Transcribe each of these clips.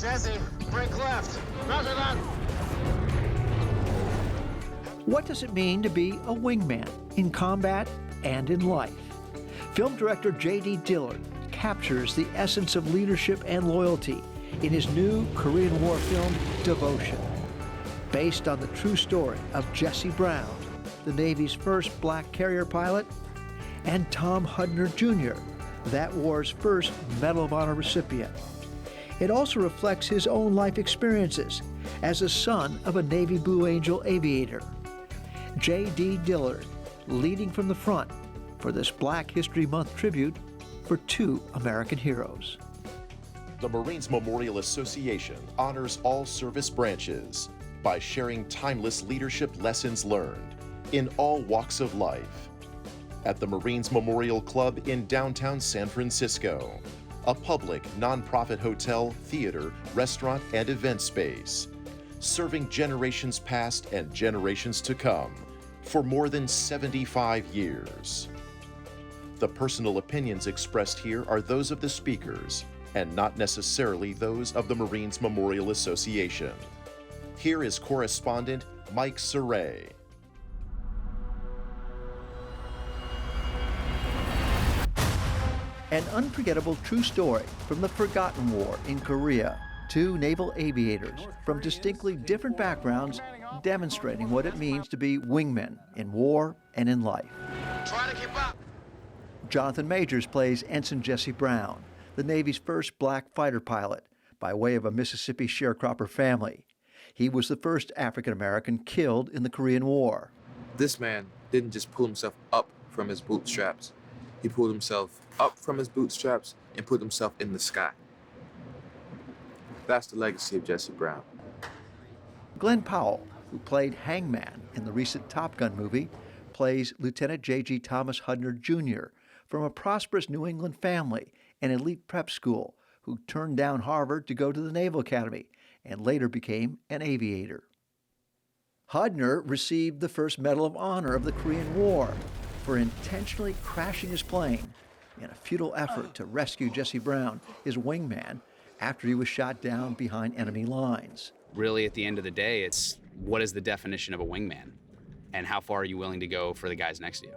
Jesse, break left. Roger that. What does it mean to be a wingman in combat and in life? Film director J.D. Dillard captures the essence of leadership and loyalty in his new Korean War film, Devotion. Based on the true story of Jesse Brown, the Navy's first black carrier pilot, and Tom Hudner Jr., that war's first Medal of Honor recipient. It also reflects his own life experiences as a son of a Navy Blue Angel aviator. J.D. Dillard, leading from the front for this Black History Month tribute for two American heroes. The Marines Memorial Association honors all service branches by sharing timeless leadership lessons learned in all walks of life. At the Marines Memorial Club in downtown San Francisco, a public nonprofit hotel, theater, restaurant, and event space, serving generations past and generations to come for more than 75 years. The personal opinions expressed here are those of the speakers and not necessarily those of the Marines Memorial Association. Here is correspondent Mike Cerre. An unforgettable true story from the forgotten war in Korea. Two naval aviators from distinctly different backgrounds demonstrating what it means to be wingmen in war and in life. Try to keep up. Jonathan Majors plays Ensign Jesse Brown, the Navy's first black fighter pilot, by way of a Mississippi sharecropper family. He was the first African American killed in the Korean War. This man didn't just pull himself up from his bootstraps. He pulled himself up from his bootstraps and put himself in the sky. That's the legacy of Jesse Brown. Glen Powell, who played Hangman in the recent Top Gun movie, plays Lieutenant J.G. Thomas Hudner Jr. from a prosperous New England family and elite prep school who turned down Harvard to go to the Naval Academy and later became an aviator. Hudner received the first Medal of Honor of the Korean War for intentionally crashing his plane in a futile effort to rescue Jesse Brown, his wingman, after he was shot down behind enemy lines. Really, at the end of the day, it's what is the definition of a wingman and how far are you willing to go for the guys next to you?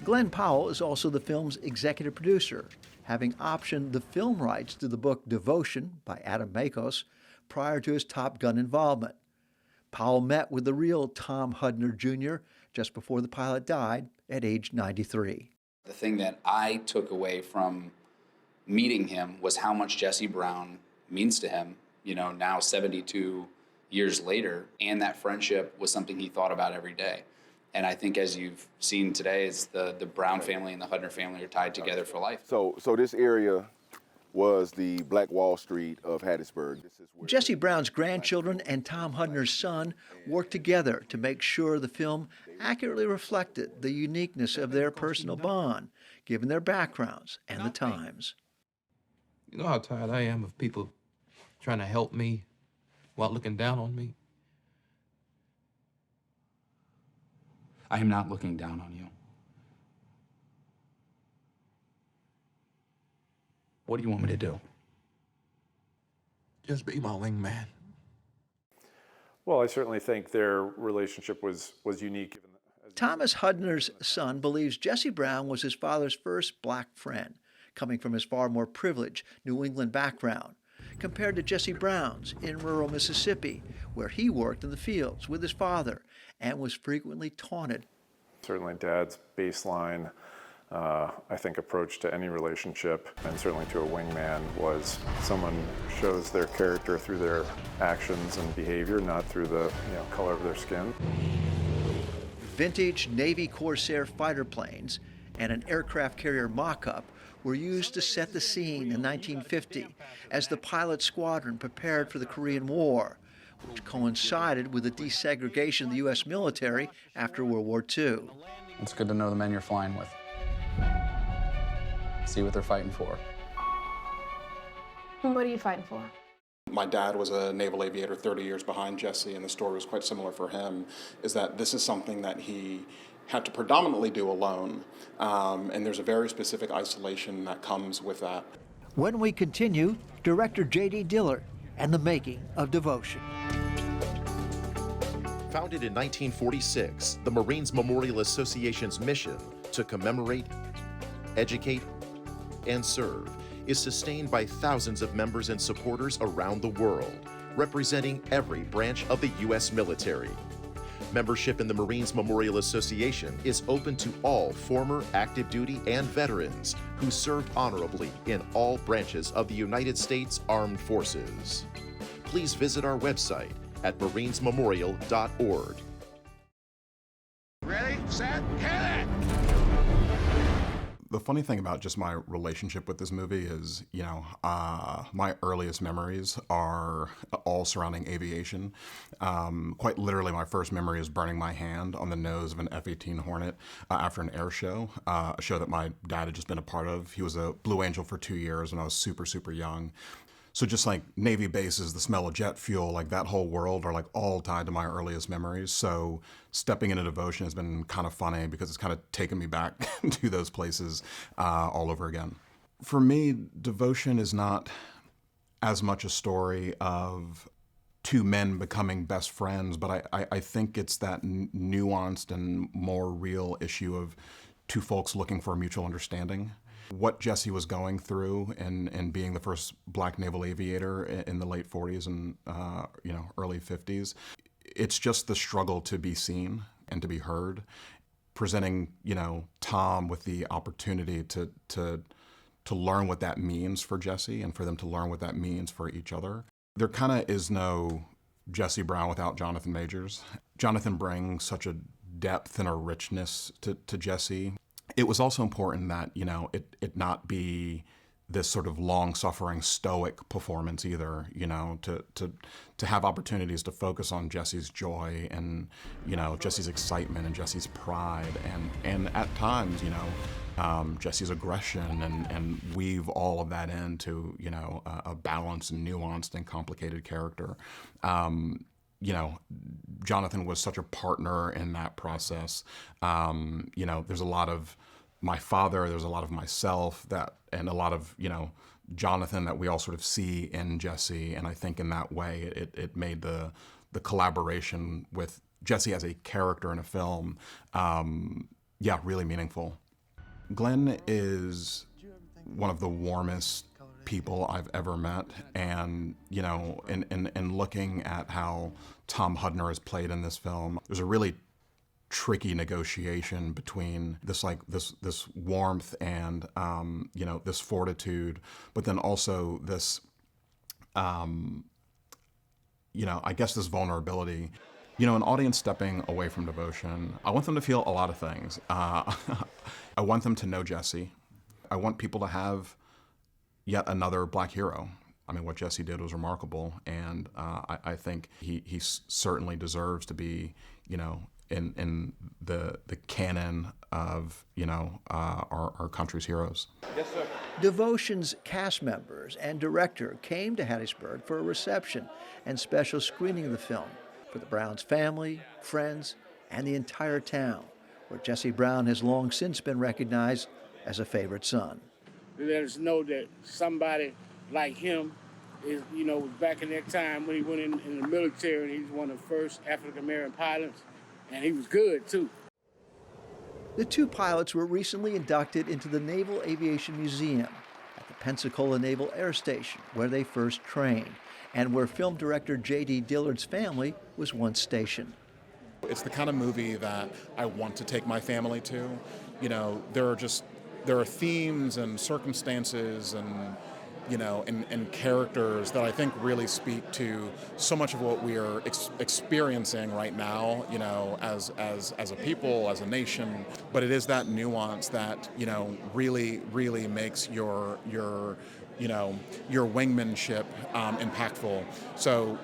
Glen Powell is also the film's executive producer, having optioned the film rights to the book Devotion by Adam Makos prior to his Top Gun involvement. Powell met with the real Tom Hudner Jr. just before the pilot died at age 93. The thing that I took away from meeting him was how much Jesse Brown means to him, now 72 years later, and that friendship was something he thought about every day. And I think as you've seen today, is the Brown family and the Hudner family are tied together for life. So this area was the Black Wall Street of Hattiesburg. Jesse Brown's grandchildren and Tom Hudner's son worked together to make sure the film accurately reflected the uniqueness of their personal bond, given their backgrounds and the times. You know how tired I am of people trying to help me while looking down on me? I am not looking down on you. What do you want me to do? Just be my wingman. Well, I certainly think their relationship was unique. Thomas Hudner's son believes Jesse Brown was his father's first black friend, coming from his far more privileged New England background, compared to Jesse Brown's in rural Mississippi, where he worked in the fields with his father and was frequently taunted. Certainly Dad's baseline, I think, approach to any relationship, and certainly to a wingman, was someone who shows their character through their actions and behavior, not through the color of their skin. Vintage Navy Corsair fighter planes and an aircraft carrier mock-up were used to set the scene in 1950 as the pilot squadron prepared for the Korean War, which coincided with the desegregation of the U.S. military after World War II. It's good to know the men you're flying with. See what they're fighting for. What are you fighting for? My dad was a naval aviator 30 years behind Jesse, and the story was quite similar for him, is that this is something that he had to predominantly do alone, and there's a very specific isolation that comes with that. When we continue, director J.D. Dillard and the making of devotion. Founded in 1946, the Marines Memorial Association's mission to commemorate, educate, and serve is sustained by thousands of members and supporters around the world, representing every branch of the U.S. military. Membership in the Marines Memorial Association is open to all former active duty and veterans who served honorably in all branches of the United States Armed Forces. Please visit our website at marinesmemorial.org. Ready, set, hit it! The funny thing about just my relationship with this movie is, my earliest memories are all surrounding aviation. Quite literally, my first memory is burning my hand on the nose of an F-18 Hornet after an air show, a show that my dad had just been a part of. He was a Blue Angel for 2 years when I was super, super young. So just like Navy bases, the smell of jet fuel, like that whole world are like all tied to my earliest memories. So stepping into devotion has been kind of funny because it's kind of taken me back to those places all over again. For me, devotion is not as much a story of two men becoming best friends, but I think it's that nuanced and more real issue of two folks looking for a mutual understanding. What Jesse was going through and being the first black naval aviator in the late 40s and early 50s, it's just the struggle to be seen and to be heard, presenting Tom with the opportunity to learn what that means for Jesse and for them to learn what that means for each other. There kind of is no Jesse Brown without Jonathan Majors. Jonathan brings such a depth and a richness to Jesse. It was also important that, it not be this sort of long-suffering stoic performance either, to have opportunities to focus on Jesse's joy and, Jesse's excitement and Jesse's pride and at times, Jesse's aggression and weave all of that into, a balanced and nuanced and complicated character. Jonathan was such a partner in that process. There's a lot of my father, there's a lot of myself and a lot of, Jonathan that we all sort of see in Jesse. And I think in that way, it made the collaboration with Jesse as a character in a film, really meaningful. Glen is one of the warmest people I've ever met, and in looking at how Tom Hudner is played in this film, there's a really tricky negotiation between this warmth and this fortitude, but then also this I guess this vulnerability. An audience stepping away from devotion, I want them to feel a lot of things. I want them to know Jesse. I want people to have yet another black hero. I mean, what Jesse did was remarkable, and I think he certainly deserves to be, in the canon of, our country's heroes. Yes, sir. Devotion's cast members and director came to Hattiesburg for a reception and special screening of the film for the Brown's family, friends, and the entire town, where Jesse Brown has long since been recognized as a favorite son. Let us know that somebody like him is, back in that time when he went in the military, and he was one of the first African-American pilots, and he was good, too. The two pilots were recently inducted into the Naval Aviation Museum at the Pensacola Naval Air Station, where they first trained, and where film director J.D. Dillard's family was once stationed. It's the kind of movie that I want to take my family to. There are themes and circumstances and characters that I think really speak to so much of what we are experiencing right now, as a people, as a nation. But it is that nuance that, really, really makes your wingmanship impactful. So,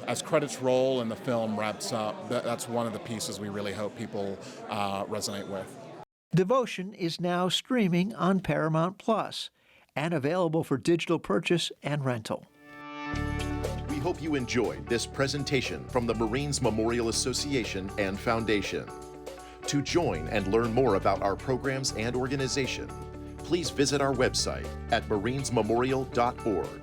as credits roll and the film wraps up, that's one of the pieces we really hope people resonate with. Devotion is now streaming on Paramount Plus and available for digital purchase and rental. We hope you enjoyed this presentation from the Marines Memorial Association and Foundation. To join and learn more about our programs and organization, please visit our website at marinesmemorial.org.